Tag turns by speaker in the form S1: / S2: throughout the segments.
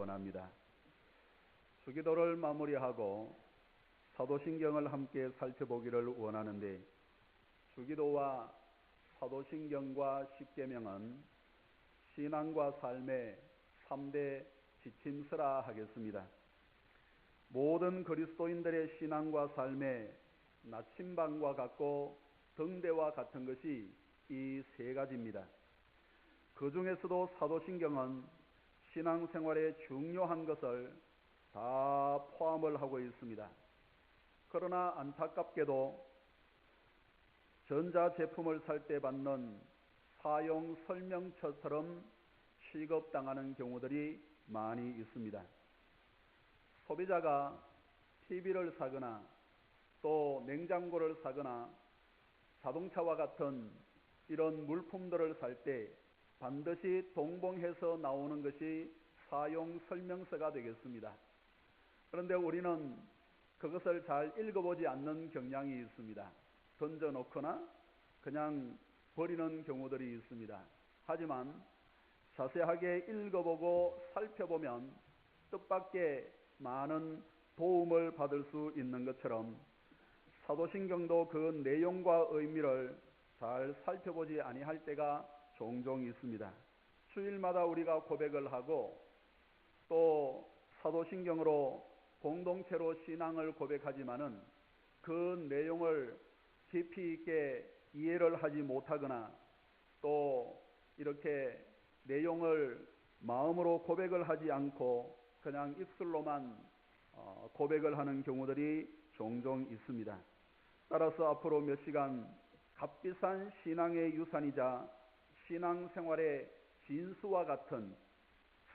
S1: 원합니다. 주기도를 마무리하고 사도신경을 함께 살펴보기를 원하는데, 주기도와 사도신경과 십계명은 신앙과 삶의 3대 지침서라 하겠습니다. 모든 그리스도인들의 신앙과 삶의 나침반과 같고 등대와 같은 것이 이 세 가지입니다. 그 중에서도 사도신경은 신앙생활의 중요한 것을 다 포함을 하고 있습니다. 그러나 안타깝게도 전자제품을 살 때 받는 사용 설명서처럼 취급당하는 경우들이 많이 있습니다. 소비자가 TV를 사거나 또 냉장고를 사거나 자동차와 같은 이런 물품들을 살 때 반드시 동봉해서 나오는 것이 사용 설명서가 되겠습니다. 그런데 우리는 그것을 잘 읽어보지 않는 경향이 있습니다. 던져놓거나 그냥 버리는 경우들이 있습니다. 하지만 자세하게 읽어보고 살펴보면 뜻밖의 많은 도움을 받을 수 있는 것처럼 사도신경도 그 내용과 의미를 잘 살펴보지 아니할 때가 종종 있습니다. 주일마다 우리가 고백을 하고 또 사도신경으로 공동체로 신앙을 고백하지만은 그 내용을 깊이 있게 이해를 하지 못하거나 또 이렇게 내용을 마음으로 고백을 하지 않고 그냥 입술로만 고백을 하는 경우들이 종종 있습니다. 따라서 앞으로 몇 시간 값비싼 신앙의 유산이자 신앙생활의 진수와 같은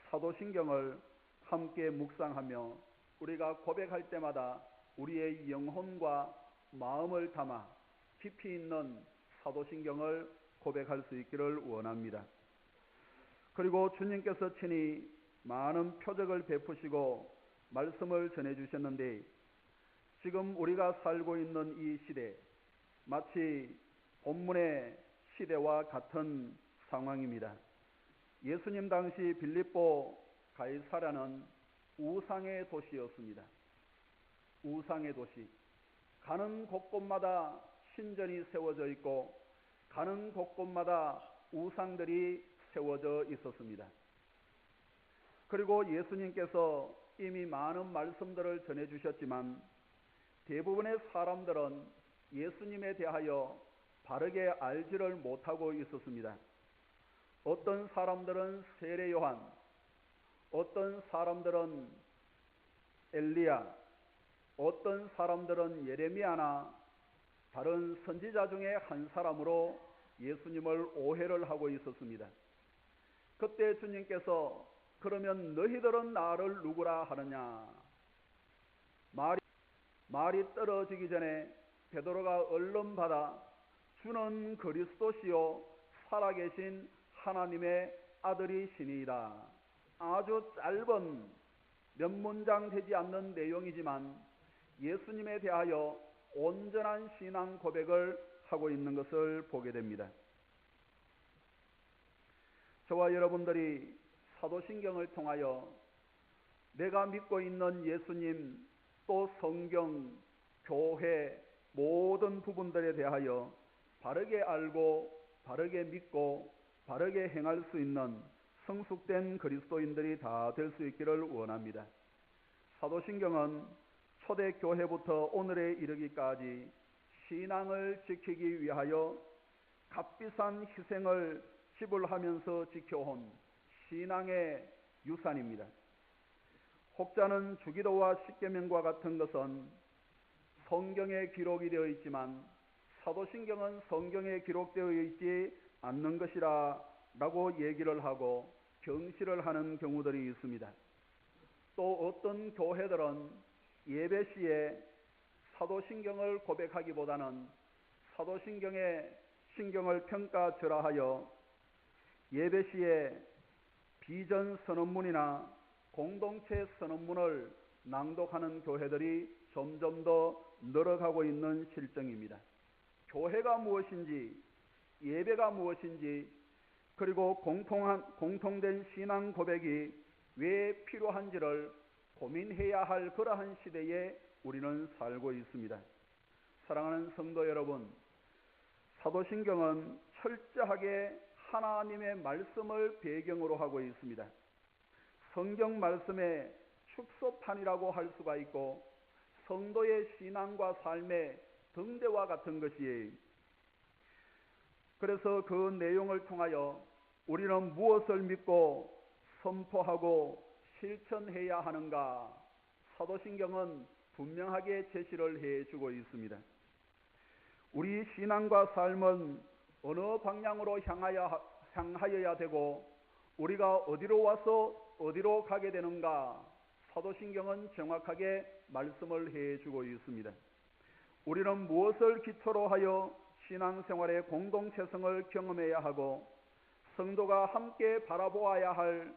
S1: 사도신경을 함께 묵상하며 우리가 고백할 때마다 우리의 영혼과 마음을 담아 깊이 있는 사도신경을 고백할 수 있기를 원합니다. 그리고 주님께서 친히 많은 표적을 베푸시고 말씀을 전해주셨는데, 지금 우리가 살고 있는 이 시대, 마치 본문의 시대와 같은 상황입니다. 예수님 당시 빌립보 가이사랴는 우상의 도시였습니다. 우상의 도시. 가는 곳곳마다 신전이 세워져 있고 가는 곳곳마다 우상들이 세워져 있었습니다. 그리고 예수님께서 이미 많은 말씀들을 전해주셨지만 대부분의 사람들은 예수님에 대하여 바르게 알지를 못하고 있었습니다. 어떤 사람들은 세례 요한, 어떤 사람들은 엘리야, 어떤 사람들은 예레미야나 다른 선지자 중에 한 사람으로 예수님을 오해를 하고 있었습니다. 그때 주님께서 그러면 너희들은 나를 누구라 하느냐? 말이 떨어지기 전에 베드로가 얼른 받아 주는 그리스도시요 살아계신 하나님의 아들이시니이다. 아주 짧은 몇 문장 되지 않는 내용이지만 예수님에 대하여 온전한 신앙 고백을 하고 있는 것을 보게 됩니다. 저와 여러분들이 사도신경을 통하여 내가 믿고 있는 예수님 또 성경, 교회 모든 부분들에 대하여 바르게 알고 바르게 믿고 바르게 행할 수 있는 성숙된 그리스도인들이 다 될 수 있기를 원합니다. 사도신경은 초대교회부터 오늘에 이르기까지 신앙을 지키기 위하여 값비싼 희생을 지불하면서 지켜온 신앙의 유산입니다. 혹자는 주기도와 십계명과 같은 것은 성경에 기록이 되어 있지만 사도신경은 성경에 기록되어 있지 않는 것이라 라고 얘기를 하고 경시를 하는 경우들이 있습니다. 또 어떤 교회들은 예배 시에 사도신경을 고백하기보다는 사도신경의 신경을 평가절하하여 예배 시에 비전 선언문이나 공동체 선언문을 낭독하는 교회들이 점점 더 늘어가고 있는 실정입니다. 교회가 무엇인지, 예배가 무엇인지, 그리고 공통된 신앙 고백이 왜 필요한지를 고민해야 할 그러한 시대에 우리는 살고 있습니다. 사랑하는 성도 여러분, 사도신경은 철저하게 하나님의 말씀을 배경으로 하고 있습니다. 성경 말씀의 축소판이라고 할 수가 있고 성도의 신앙과 삶의 등대와 같은 것이에요. 그래서 그 내용을 통하여 우리는 무엇을 믿고 선포하고 실천해야 하는가, 사도신경은 분명하게 제시를 해주고 있습니다. 우리 신앙과 삶은 어느 방향으로 향하여야 되고 우리가 어디로 와서 어디로 가게 되는가, 사도신경은 정확하게 말씀을 해주고 있습니다. 우리는 무엇을 기초로 하여 신앙생활의 공동체성을 경험해야 하고 성도가 함께 바라보아야 할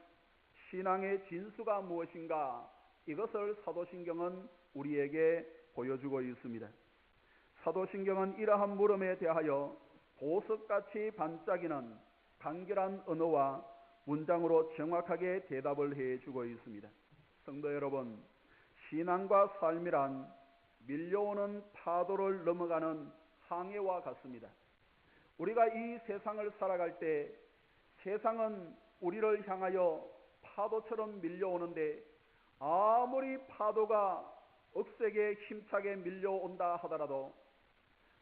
S1: 신앙의 진수가 무엇인가, 이것을 사도신경은 우리에게 보여주고 있습니다. 사도신경은 이러한 물음에 대하여 보석같이 반짝이는 간결한 언어와 문장으로 정확하게 대답을 해주고 있습니다. 성도 여러분, 신앙과 삶이란 밀려오는 파도를 넘어가는 항해와 같습니다. 우리가 이 세상을 살아갈 때 세상은 우리를 향하여 파도처럼 밀려오는데 아무리 파도가 억세게 힘차게 밀려온다 하더라도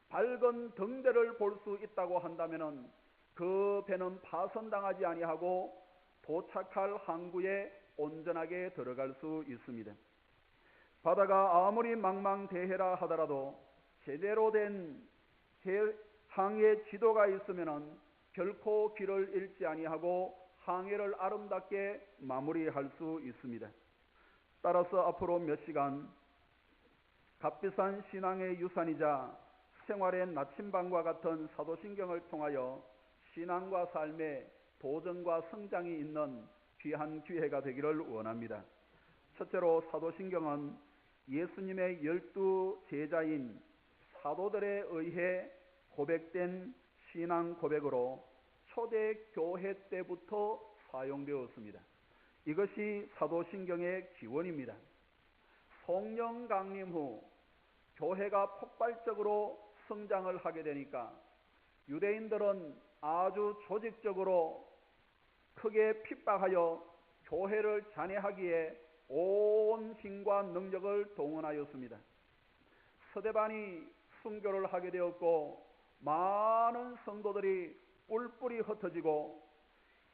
S1: 밝은 등대를 볼 수 있다고 한다면 그 배는 파손당하지 아니하고 도착할 항구에 온전하게 들어갈 수 있습니다. 바다가 아무리 망망대해라 하더라도 제대로 된 항해 지도가 있으면 결코 길을 잃지 아니하고 항해를 아름답게 마무리할 수 있습니다. 따라서 앞으로 몇 시간 값비싼 신앙의 유산이자 생활의 나침반과 같은 사도신경을 통하여 신앙과 삶의 도전과 성장이 있는 귀한 기회가 되기를 원합니다. 첫째로 사도신경은 예수님의 12 제자인 사도들에 의해 고백된 신앙 고백으로 초대교회 때부터 사용되었습니다. 이것이 사도신경의 기원입니다. 성령 강림 후 교회가 폭발적으로 성장을 하게 되니까 유대인들은 아주 조직적으로 크게 핍박하여 교회를 잔해하기에 온 힘과 능력을 동원하였습니다. 스데반이 순교를 하게 되었고 많은 성도들이 뿔뿔이 흩어지고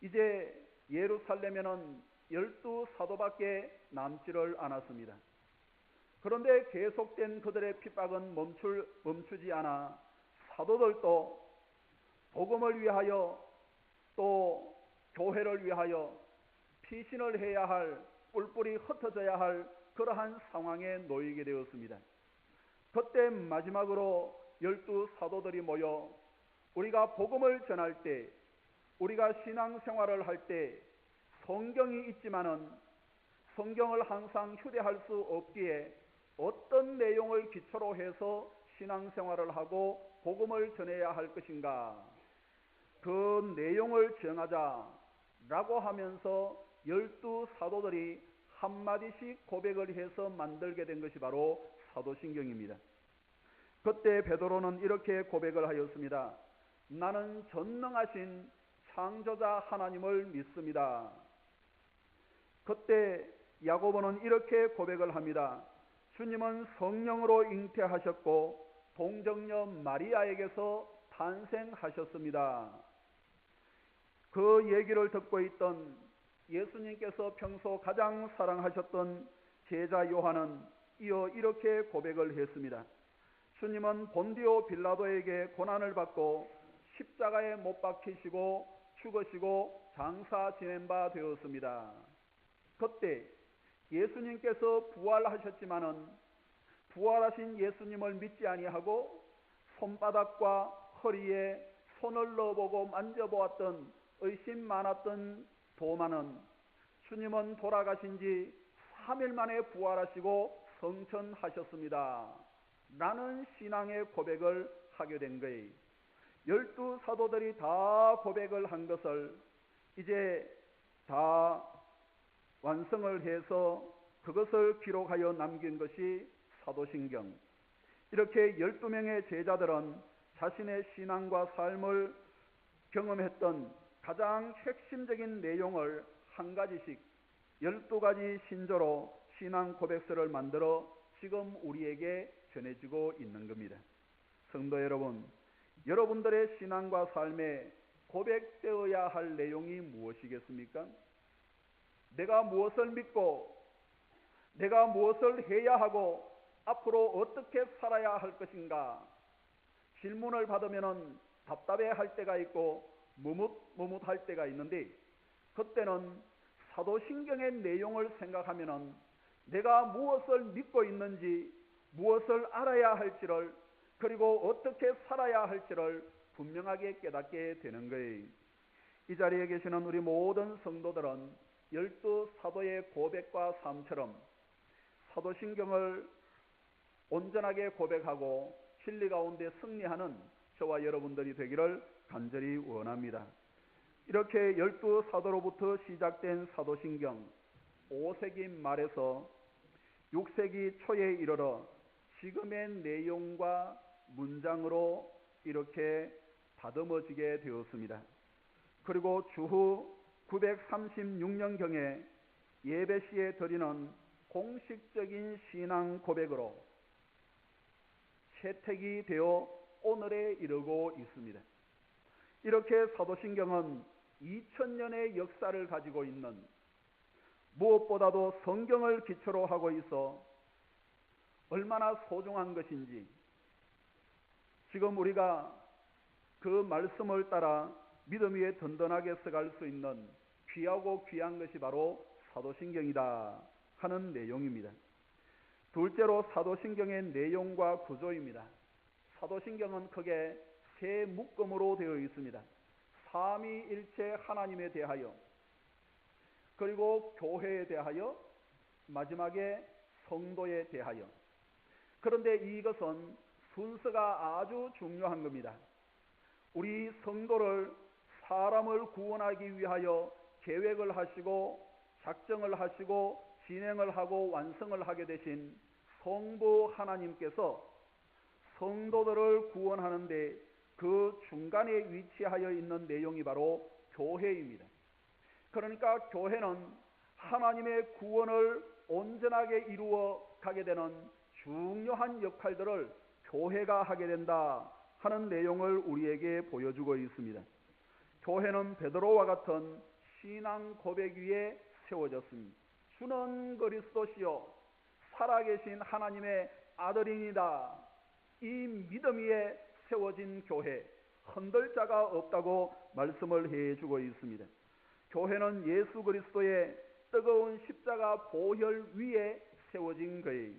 S1: 이제 예루살렘에는 12사도밖에 남지를 않았습니다. 그런데 계속된 그들의 핍박은 멈추지 않아 사도들도 복음을 위하여 또 교회를 위하여 피신을 해야 할, 뿔뿔이 흩어져야 할 그러한 상황에 놓이게 되었습니다. 그때 마지막으로 12사도들이 모여 우리가 복음을 전할 때, 우리가 신앙생활을 할 때 성경이 있지만은 성경을 항상 휴대할 수 없기에 어떤 내용을 기초로 해서 신앙생활을 하고 복음을 전해야 할 것인가, 그 내용을 정하자라고 하면서 12사도들이 한마디씩 고백을 해서 만들게 된 것이 바로 사도신경입니다. 그때 베드로는 이렇게 고백을 하였습니다. 나는 전능하신 창조자 하나님을 믿습니다. 그때 야고보는 이렇게 고백을 합니다. 주님은 성령으로 잉태하셨고 동정녀 마리아에게서 탄생하셨습니다. 그 얘기를 듣고 있던 예수님께서 평소 가장 사랑하셨던 제자 요한은 이어 이렇게 고백을 했습니다. 주님은 본디오 빌라도에게 고난을 받고 십자가에 못 박히시고 죽으시고 장사 지낸 바 되었습니다. 그때 예수님께서 부활하셨지만은 부활하신 예수님을 믿지 아니하고 손바닥과 허리에 손을 넣어보고 만져보았던 의심 많았던 도마는 주님은 돌아가신 지 3일 만에 부활하시고 성천하셨습니다. 라는 신앙의 고백을 하게 된 거예요. 12사도들이 다 고백을 한 것을 이제 다 완성을 해서 그것을 기록하여 남긴 것이 사도신경. 이렇게 12명의 제자들은 자신의 신앙과 삶을 경험했던 가장 핵심적인 내용을 한 가지씩 12가지 신조로 신앙 고백서를 만들어 지금 우리에게 전해지고 있는 겁니다. 성도 여러분, 여러분들의 신앙과 삶에 고백되어야 할 내용이 무엇이겠습니까? 내가 무엇을 믿고 내가 무엇을 해야 하고 앞으로 어떻게 살아야 할 것인가? 질문을 받으면 답답해할 때가 있고 머뭇할 때가 있는데, 그때는 사도신경의 내용을 생각하면 내가 무엇을 믿고 있는지, 무엇을 알아야 할지를, 그리고 어떻게 살아야 할지를 분명하게 깨닫게 되는 거예요. 이 자리에 계시는 우리 모든 성도들은 12사도의 고백과 삶처럼 사도신경을 온전하게 고백하고 진리 가운데 승리하는 저와 여러분들이 되기를 간절히 원합니다. 이렇게 12사도로부터 시작된 사도신경, 5세기 말에서 6세기 초에 이르러 지금의 내용과 문장으로 이렇게 다듬어지게 되었습니다. 그리고 주후 936년경에 예배시에 드리는 공식적인 신앙 고백으로 채택이 되어 오늘에 이르고 있습니다. 이렇게 사도신경은 2000년의 역사를 가지고 있는, 무엇보다도 성경을 기초로 하고 있어 얼마나 소중한 것인지, 지금 우리가 그 말씀을 따라 믿음 위에 든든하게 서갈 수 있는 귀하고 귀한 것이 바로 사도신경이다 하는 내용입니다. 둘째로 사도신경의 내용과 구조입니다. 사도신경은 크게 세 묶음으로 되어 있습니다. 삼위일체 하나님에 대하여, 그리고 교회에 대하여, 마지막에 성도에 대하여. 그런데 이것은 순서가 아주 중요한 겁니다. 우리 성도를, 사람을 구원하기 위하여 계획을 하시고 작정을 하시고 진행을 하고 완성을 하게 되신 성부 하나님께서 성도들을 구원하는데 그 중간에 위치하여 있는 내용이 바로 교회입니다. 그러니까 교회는 하나님의 구원을 온전하게 이루어 가게 되는 중요한 역할들을 교회가 하게 된다 하는 내용을 우리에게 보여주고 있습니다. 교회는 베드로와 같은 신앙 고백 위에 세워졌습니다. 주는 그리스도시요 살아계신 하나님의 아들이니다. 이 믿음 위에 세워진 교회, 흔들 자가 없다고 말씀을 해주고 있습니다. 교회는 예수 그리스도의 뜨거운 십자가 보혈 위에 세워진 거예요.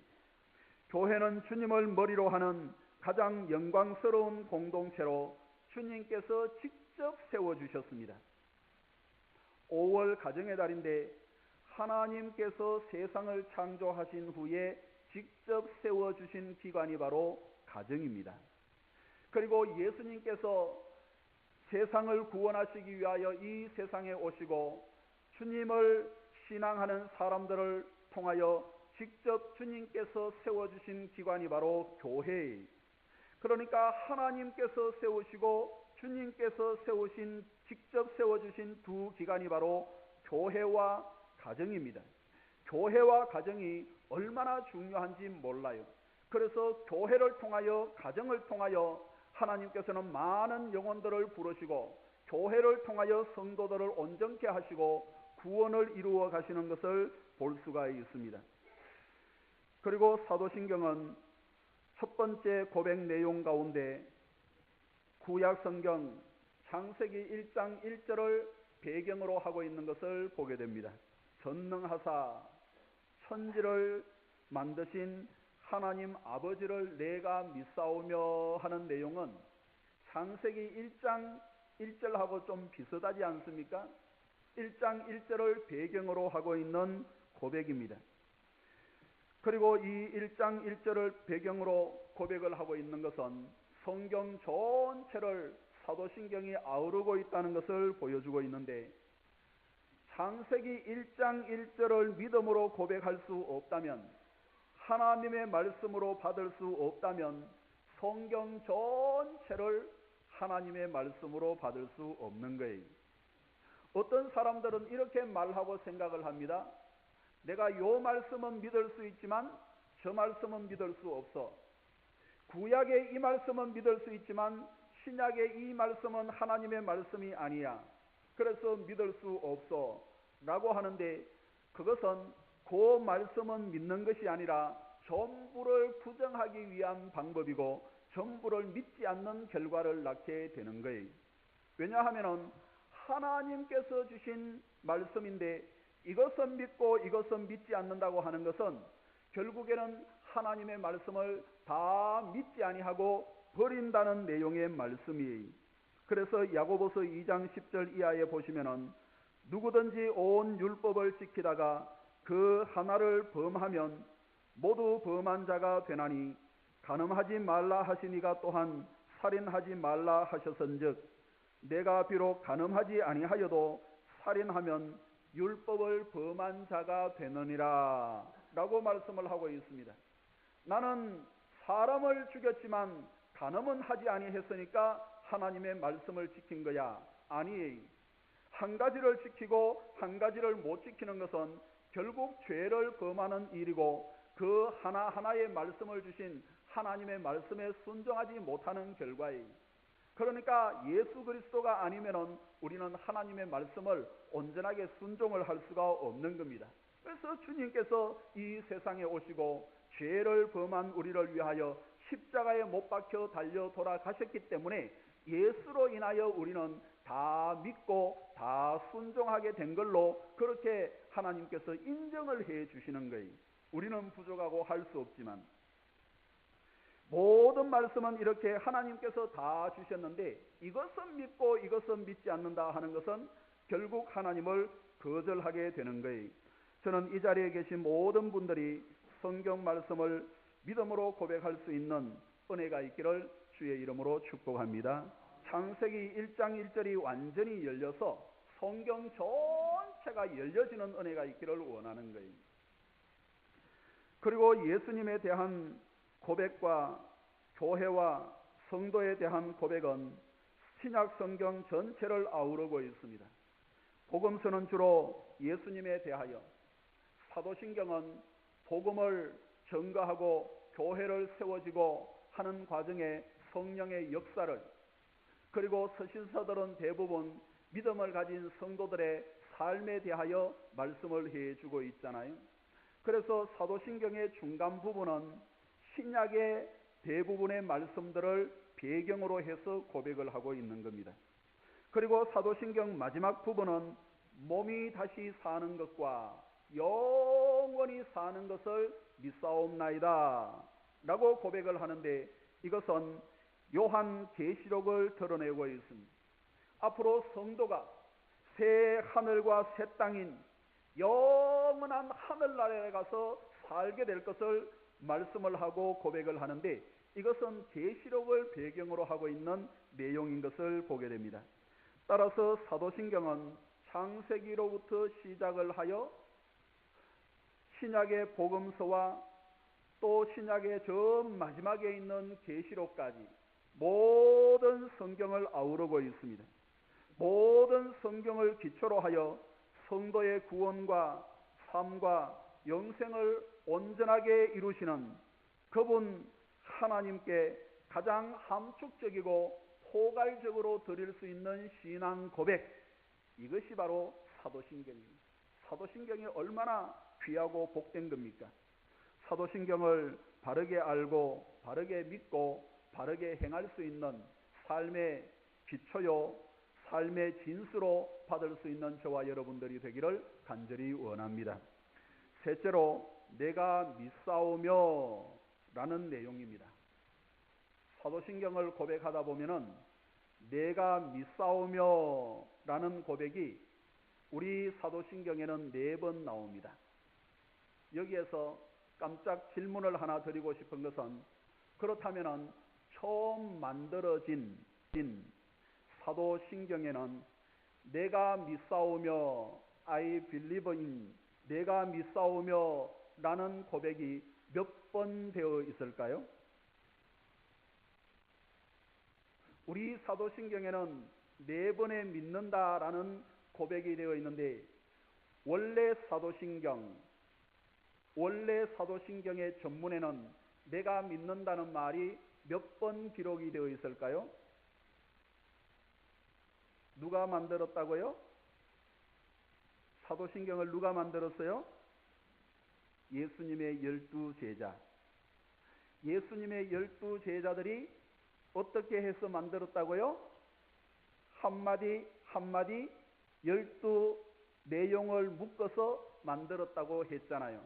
S1: 교회는 주님을 머리로 하는 가장 영광스러운 공동체로 주님께서 직접 세워주셨습니다. 5월 가정의 달인데 하나님께서 세상을 창조하신 후에 직접 세워주신 기관이 바로 가정입니다. 그리고 예수님께서 세상을 구원하시기 위하여 이 세상에 오시고 주님을 신앙하는 사람들을 통하여 직접 주님께서 세워주신 기관이 바로 교회예요. 그러니까 하나님께서 세우시고 주님께서 세우신, 직접 세워주신 두 기관이 바로 교회와 가정입니다. 교회와 가정이 얼마나 중요한지 몰라요. 그래서 교회를 통하여, 가정을 통하여 하나님께서는 많은 영혼들을 부르시고 교회를 통하여 성도들을 온전케 하시고 구원을 이루어 가시는 것을 볼 수가 있습니다. 그리고 사도신경은 첫 번째 고백 내용 가운데 구약 성경 창세기 1장 1절을 배경으로 하고 있는 것을 보게 됩니다. 전능하사 천지를 만드신 하나님 아버지를 내가 믿사오며 하는 내용은 창세기 1장 1절하고 좀 비슷하지 않습니까? 1장 1절을 배경으로 하고 있는 고백입니다. 그리고 이 1장 1절을 배경으로 고백을 하고 있는 것은 성경 전체를 사도신경이 아우르고 있다는 것을 보여주고 있는데, 창세기 1장 1절을 믿음으로 고백할 수 없다면, 하나님의 말씀으로 받을 수 없다면 성경 전체를 하나님의 말씀으로 받을 수 없는 거예요. 어떤 사람들은 이렇게 말하고 생각을 합니다. 내가 요 말씀은 믿을 수 있지만 저 말씀은 믿을 수 없어. 구약의 이 말씀은 믿을 수 있지만 신약의 이 말씀은 하나님의 말씀이 아니야. 그래서 믿을 수 없어 라고 하는데, 그것은 그 말씀은 믿는 것이 아니라 전부를 부정하기 위한 방법이고 전부를 믿지 않는 결과를 낳게 되는 거예요. 왜냐하면 하나님께서 주신 말씀인데 이것은 믿고 이것은 믿지 않는다고 하는 것은 결국에는 하나님의 말씀을 다 믿지 아니하고 버린다는 내용의 말씀이에요. 그래서 야고보서 2장 10절 이하에 보시면은 누구든지 온 율법을 지키다가 그 하나를 범하면 모두 범한 자가 되나니, 간음하지 말라 하시니가 또한 살인하지 말라 하셨은즉 내가 비록 간음하지 아니하여도 살인하면 율법을 범한 자가 되느니라 라고 말씀을 하고 있습니다. 나는 사람을 죽였지만 간음은 하지 아니했으니까 하나님의 말씀을 지킨 거야. 아니에요. 한 가지를 지키고 한 가지를 못 지키는 것은 결국 죄를 범하는 일이고, 그 하나하나의 말씀을 주신 하나님의 말씀에 순종하지 못하는 결과예요. 그러니까 예수 그리스도가 아니면은 우리는 하나님의 말씀을 온전하게 순종을 할 수가 없는 겁니다. 그래서 주님께서 이 세상에 오시고 죄를 범한 우리를 위하여 십자가에 못 박혀 달려 돌아가셨기 때문에 예수로 인하여 우리는 다 믿고 다 순종하게 된 걸로 그렇게 하나님께서 인정을 해 주시는 거예요. 우리는 부족하고 할 수 없지만 모든 말씀은 이렇게 하나님께서 다 주셨는데 이것은 믿고 이것은 믿지 않는다 하는 것은 결국 하나님을 거절하게 되는 거예요. 저는 이 자리에 계신 모든 분들이 성경 말씀을 믿음으로 고백할 수 있는 은혜가 있기를 주의 이름으로 축복합니다. 창세기 1장 1절이 완전히 열려서 성경 전체가 열려지는 은혜가 있기를 원하는 거예요. 그리고 예수님에 대한 고백과 교회와 성도에 대한 고백은 신약 성경 전체를 아우르고 있습니다. 복음서는 주로 예수님에 대하여, 사도신경은 복음을 전가하고 교회를 세워지고 하는 과정에 성령의 역사를, 그리고 서신서들은 대부분 믿음을 가진 성도들의 삶에 대하여 말씀을 해주고 있잖아요. 그래서 사도신경의 중간 부분은 신약의 대부분의 말씀들을 배경으로 해서 고백을 하고 있는 겁니다. 그리고 사도신경 마지막 부분은 몸이 다시 사는 것과 영원히 사는 것을 믿사옵나이다 라고 고백을 하는데, 이것은 요한 계시록을 드러내고 있습니다. 앞으로 성도가 새 하늘과 새 땅인 영원한 하늘나라에 가서 살게 될 것을 말씀을 하고 고백을 하는데, 이것은 계시록을 배경으로 하고 있는 내용인 것을 보게 됩니다. 따라서 사도신경은 창세기로부터 시작을 하여 신약의 복음서와 또 신약의 저 마지막에 있는 계시록까지 모든 성경을 아우르고 있습니다. 모든 성경을 기초로 하여 성도의 구원과 삶과 영생을 온전하게 이루시는 그분 하나님께 가장 함축적이고 포괄적으로 드릴 수 있는 신앙 고백, 이것이 바로 사도신경입니다. 사도신경이 얼마나 귀하고 복된 겁니까? 사도신경을 바르게 알고 바르게 믿고 바르게 행할 수 있는 삶의 기초요, 삶의 진수로 받을 수 있는 저와 여러분들이 되기를 간절히 원합니다. 셋째로, 내가 믿사오며 라는 내용입니다. 사도신경을 고백하다 보면은 내가 믿사오며 라는 고백이 우리 사도신경에는 4번 나옵니다. 여기에서 깜짝 질문을 하나 드리고 싶은 것은, 그렇다면은 처음 만들어진 사도신경에는 내가 믿사오며 I believe in, 내가 믿사오며 라는 고백이 몇 번 되어 있을까요? 우리 사도신경에는 4번에 믿는다라는 고백이 되어 있는데 원래 사도신경의 전문에는 내가 믿는다는 말이 몇 번 기록이 되어 있을까요? 누가 만들었다고요? 사도신경을 누가 만들었어요? 예수님의 12제자. 예수님의 12제자들이 어떻게 해서 만들었다고요? 한마디 한마디 12 내용을 묶어서 만들었다고 했잖아요.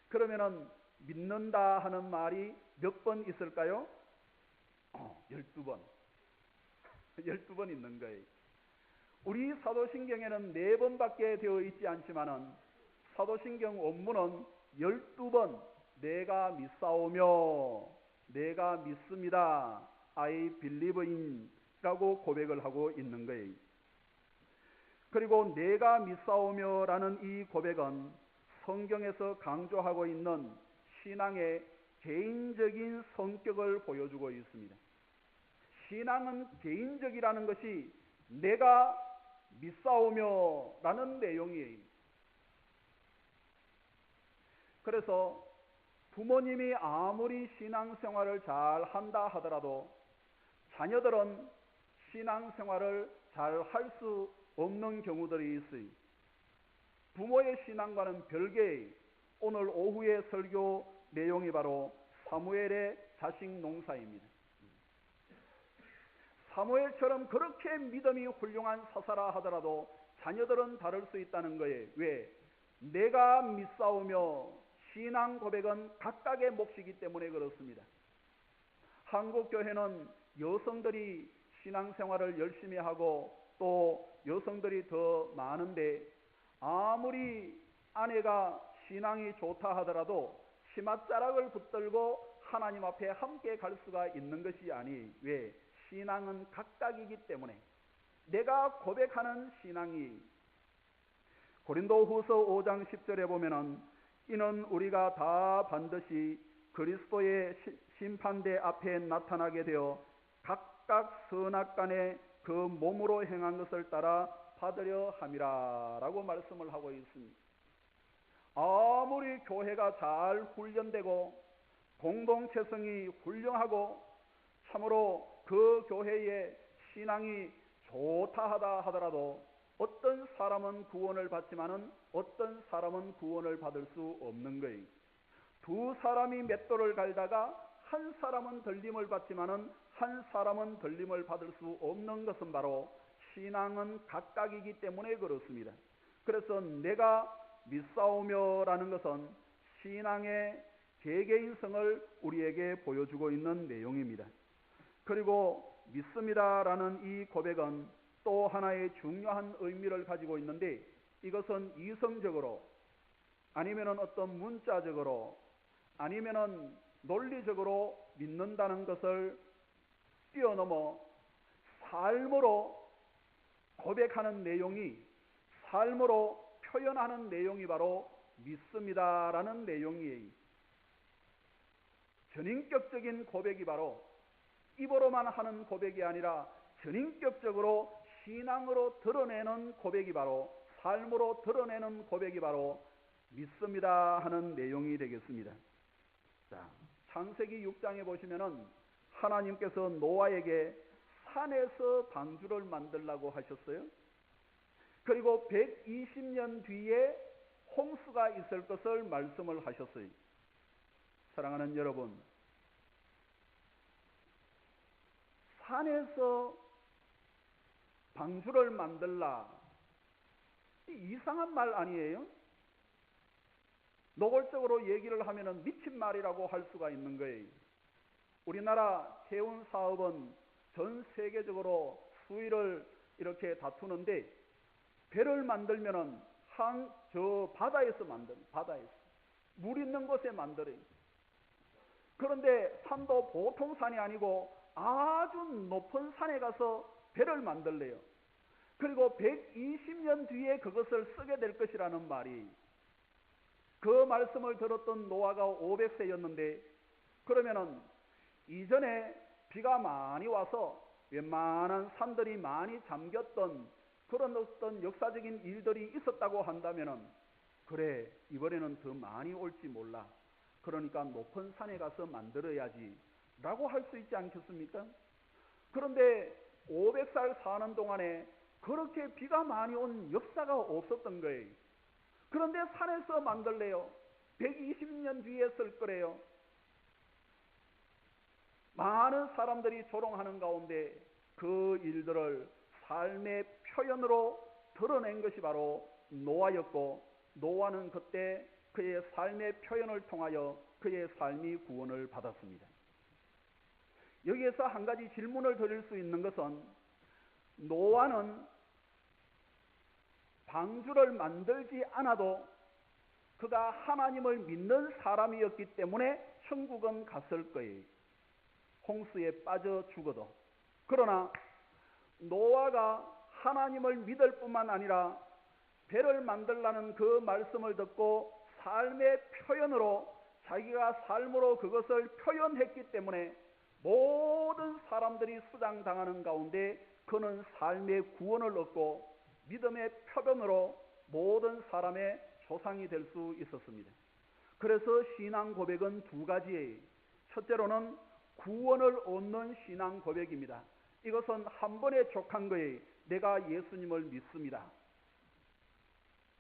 S1: 그러면은 믿는다 하는 말이 몇 번 있을까요? 12번. 12번 있는 거예요. 우리 사도신경에는 4번밖에 되어 있지 않지만은 사도신경 원문은 12번 내가 믿사오며 내가 믿습니다. I believe in 라고 고백을 하고 있는 거예요. 그리고 내가 믿사오며 라는 이 고백은 성경에서 강조하고 있는 신앙의 개인적인 성격을 보여주고 있습니다. 신앙은 개인적이라는 것이 내가 믿사오며 라는 내용이에요. 그래서 부모님이 아무리 신앙생활을 잘 한다 하더라도 자녀들은 신앙생활을 잘 할 수 없는 경우들이 있어요. 부모의 신앙과는 별개의 오늘 오후의 설교 내용이 바로 사무엘의 자식 농사입니다. 사무엘처럼 그렇게 믿음이 훌륭한 사사라 하더라도 자녀들은 다를 수 있다는 거예요. 왜? 내가 믿사오며 신앙 고백은 각각의 몫이기 때문에 그렇습니다. 한국 교회는 여성들이 신앙생활을 열심히 하고 또 여성들이 더 많은데 아무리 아내가 신앙이 좋다 하더라도 치맛자락을 붙들고 하나님 앞에 함께 갈 수가 있는 것이 아니. 왜? 신앙은 각각이기 때문에 내가 고백하는 신앙이 고린도후서 5장 10절에 보면은 이는 우리가 다 반드시 그리스도의 심판대 앞에 나타나게 되어 각각 선악간에 그 몸으로 행한 것을 따라 받으려 함이라 라고 말씀을 하고 있습니다. 아무리 교회가 잘 훈련되고 공동체성이 훌륭하고 참으로 그 교회의 신앙이 좋다 하더라도 어떤 사람은 구원을 받지만은 어떤 사람은 구원을 받을 수 없는 거예요. 두 사람이 맷돌을 갈다가 한 사람은 들림을 받지만은 한 사람은 들림을 받을 수 없는 것은 바로 신앙은 각각이기 때문에 그렇습니다. 그래서 내가 믿사오며라는 것은 신앙의 개개인성을 우리에게 보여주고 있는 내용입니다. 그리고 믿습니다라는 이 고백은 또 하나의 중요한 의미를 가지고 있는데 이것은 이성적으로 아니면은 어떤 문자적으로 아니면은 논리적으로 믿는다는 것을 뛰어넘어 삶으로 고백하는 내용이 삶으로 표현하는 내용이 바로 믿습니다라는 내용이에요. 전인격적인 고백이 바로 입으로만 하는 고백이 아니라 전인격적으로 신앙으로 드러내는 고백이 바로 삶으로 드러내는 고백이 바로 믿습니다 하는 내용이 되겠습니다. 자, 창세기 6장에 보시면은 하나님께서 노아에게 산에서 방주를 만들라고 하셨어요. 그리고 120년 뒤에 홍수가 있을 것을 말씀을 하셨어요. 사랑하는 여러분, 산에서 방주를 만들라, 이상한 말 아니에요? 노골적으로 얘기를 하면은 미친 말이라고 할 수가 있는 거예요. 우리나라 해운 사업은 전 세계적으로 수위를 이렇게 다투는데 배를 만들면은 저 바다에서 바다에서 물 있는 곳에 만들어요. 그런데 산도 보통 산이 아니고 아주 높은 산에 가서 배를 만들래요. 그리고 120년 뒤에 그것을 쓰게 될 것이라는 말이, 그 말씀을 들었던 노아가 500세였는데 그러면은 이전에 비가 많이 와서 웬만한 산들이 많이 잠겼던 그런 어떤 역사적인 일들이 있었다고 한다면은, 그래, 이번에는 더 많이 올지 몰라, 그러니까 높은 산에 가서 만들어야지 라고 할 수 있지 않겠습니까? 그런데 500살 사는 동안에 그렇게 비가 많이 온 역사가 없었던 거예요. 그런데 산에서 만들래요. 120년 뒤에 쓸 거래요. 많은 사람들이 조롱하는 가운데 그 일들을 삶의 표현으로 드러낸 것이 바로 노아였고, 노아는 그때 그의 삶의 표현을 통하여 그의 삶이 구원을 받았습니다. 여기에서 한 가지 질문을 드릴 수 있는 것은, 노아는 방주를 만들지 않아도 그가 하나님을 믿는 사람이었기 때문에 천국은 갔을 거예요. 홍수에 빠져 죽어도. 그러나 노아가 하나님을 믿을 뿐만 아니라 배를 만들라는 그 말씀을 듣고 삶의 표현으로, 자기가 삶으로 그것을 표현했기 때문에 모든 사람들이 수장당하는 가운데 그는 삶의 구원을 얻고 믿음의 표변으로 모든 사람의 조상이 될 수 있었습니다. 그래서 신앙 고백은 두 가지예요. 첫째로는 구원을 얻는 신앙 고백입니다. 이것은 한 번에 족한 거예요. 내가 예수님을 믿습니다.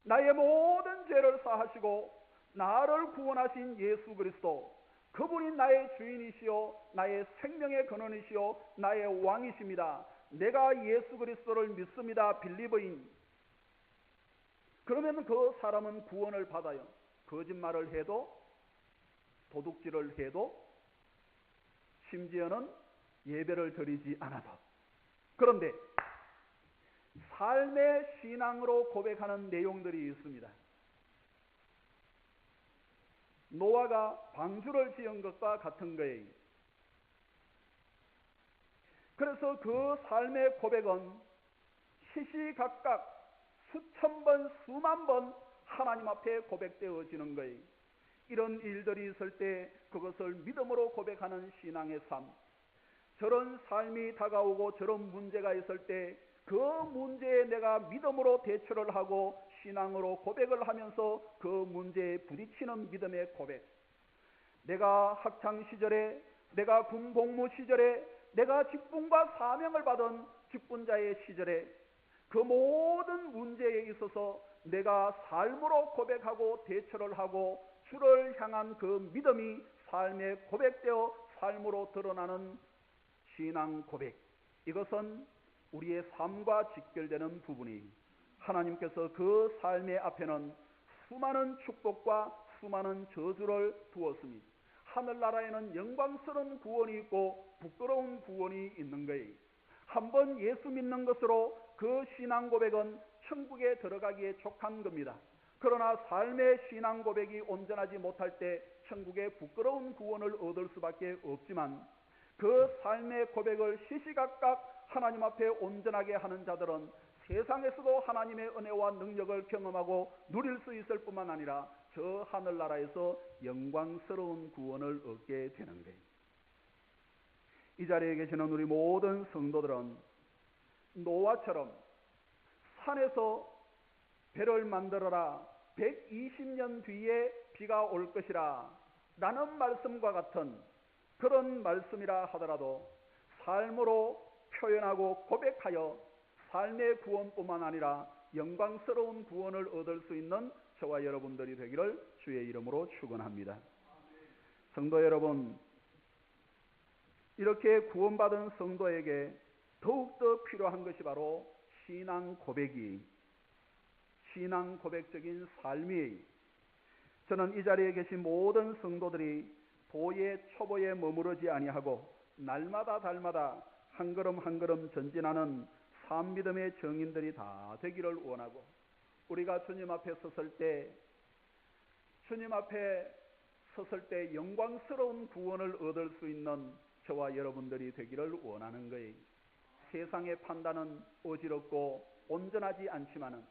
S1: 나의 모든 죄를 사하시고 나를 구원하신 예수 그리스도, 그분이 나의 주인이시요 나의 생명의 근원이시요 나의 왕이십니다. 내가 예수 그리스도를 믿습니다. 빌리버인. 그러면 그 사람은 구원을 받아요. 거짓말을 해도, 도둑질을 해도, 심지어는 예배를 드리지 않아도. 그런데 삶의 신앙으로 고백하는 내용들이 있습니다. 노아가 방주를 지은 것과 같은 거예요. 그래서 그 삶의 고백은 시시각각 수천 번, 수만 번 하나님 앞에 고백되어지는 거예요. 이런 일들이 있을 때 그것을 믿음으로 고백하는 신앙의 삶. 저런 삶이 다가오고 저런 문제가 있을 때 그 문제에 내가 믿음으로 대처를 하고 신앙으로 고백을 하면서 그 문제에 부딪히는 믿음의 고백. 내가 학창 시절에, 내가 군 복무 시절에, 내가 직분과 사명을 받은 직분자의 시절에 그 모든 문제에 있어서 내가 삶으로 고백하고 대처를 하고 주를 향한 그 믿음이 삶에 고백되어 삶으로 드러나는 신앙 고백. 이것은 우리의 삶과 직결되는 부분이, 하나님께서 그 삶의 앞에는 수많은 축복과 수많은 저주를 두었습니다. 하늘나라에는 영광스러운 구원이 있고 부끄러운 구원이 있는 거예요. 한번 예수 믿는 것으로 그 신앙 고백은 천국에 들어가기에 족한 겁니다. 그러나 삶의 신앙 고백이 온전하지 못할 때 천국에 부끄러운 구원을 얻을 수밖에 없지만, 그 삶의 고백을 시시각각 하나님 앞에 온전하게 하는 자들은 세상에서도 하나님의 은혜와 능력을 경험하고 누릴 수 있을 뿐만 아니라 저 하늘나라에서 영광스러운 구원을 얻게 되는 거예요. 이 자리에 계시는 우리 모든 성도들은 노아처럼 산에서 배를 만들어라, 120년 뒤에 비가 올 것이라 라는 말씀과 같은 그런 말씀이라 하더라도 삶으로 표현하고 고백하여 삶의 구원뿐만 아니라 영광스러운 구원을 얻을 수 있는 저와 여러분들이 되기를 주의 이름으로 축원합니다. 성도 여러분, 이렇게 구원받은 성도에게 더욱더 필요한 것이 바로 신앙 고백이, 신앙 고백적인 삶이에요. 저는 이 자리에 계신 모든 성도들이 도의 초보에 머무르지 아니하고 날마다 달마다 한 걸음 한 걸음 전진하는 삶 믿음의 정인들이 다 되기를 원하고, 우리가 주님 앞에 섰을 때, 주님 앞에 섰을 때 영광스러운 구원을 얻을 수 있는 저와 여러분들이 되기를 원하는 거예요. 세상의 판단은 어지럽고 온전하지 않지만은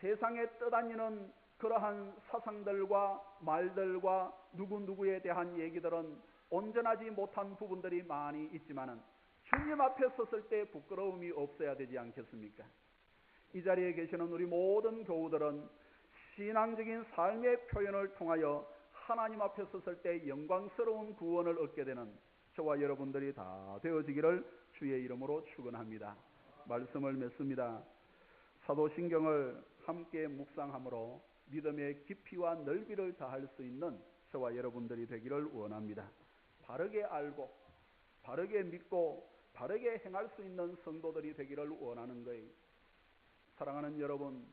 S1: 세상에 떠다니는 그러한 사상들과 말들과 누구누구에 대한 얘기들은 온전하지 못한 부분들이 많이 있지만은 주님 앞에 섰을 때 부끄러움이 없어야 되지 않겠습니까? 이 자리에 계시는 우리 모든 교우들은 신앙적인 삶의 표현을 통하여 하나님 앞에 섰을 때 영광스러운 구원을 얻게 되는 저와 여러분들이 다 되어지기를 주의 이름으로 축원합니다. 말씀을 맺습니다. 사도신경을 함께 묵상함으로 믿음의 깊이와 넓이를 더할 수 있는 저와 여러분들이 되기를 원합니다. 바르게 알고 바르게 믿고 바르게 행할 수 있는 성도들이 되기를 원하는 거예요. 사랑하는 여러분,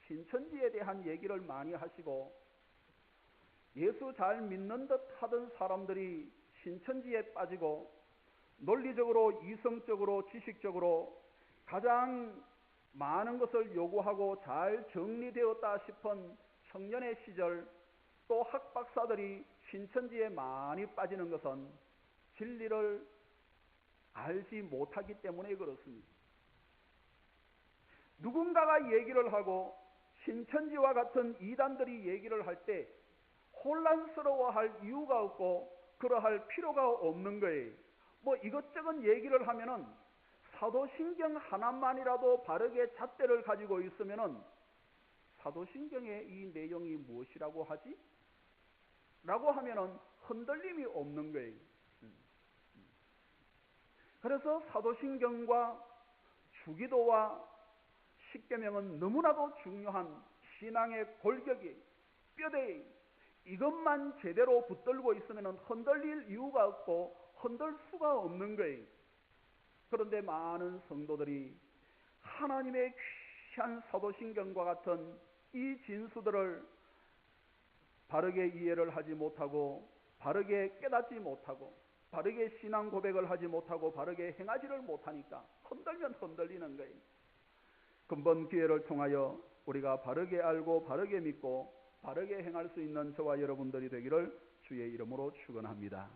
S1: 신천지에 대한 얘기를 많이 하시고 예수 잘 믿는 듯 하던 사람들이 신천지에 빠지고 논리적으로 이성적으로 지식적으로 가장 많은 것을 요구하고 잘 정리되었다 싶은 청년의 시절 또 학박사들이 신천지에 많이 빠지는 것은 진리를 알지 못하기 때문에 그렇습니다. 누군가가 얘기를 하고 신천지와 같은 이단들이 얘기를 할 때 혼란스러워할 이유가 없고 그러할 필요가 없는 거예요. 뭐 이것저것 얘기를 하면은 사도신경 하나만이라도 바르게 잣대를 가지고 있으면은 사도신경의 이 내용이 무엇이라고 하지? 라고 하면은 흔들림이 없는 거예요. 그래서 사도신경과 주기도와 십계명은 너무나도 중요한 신앙의 골격이 뼈대에 이것만 제대로 붙들고 있으면 흔들릴 이유가 없고 흔들 수가 없는 거예요. 그런데 많은 성도들이 하나님의 귀한 사도신경과 같은 이 진수들을 바르게 이해를 하지 못하고 바르게 깨닫지 못하고 바르게 신앙 고백을 하지 못하고 바르게 행하지를 못하니까 흔들면 흔들리는 거예요. 근본 기회를 통하여 우리가 바르게 알고 바르게 믿고 바르게 행할 수 있는 저와 여러분들이 되기를 주의 이름으로 축원합니다.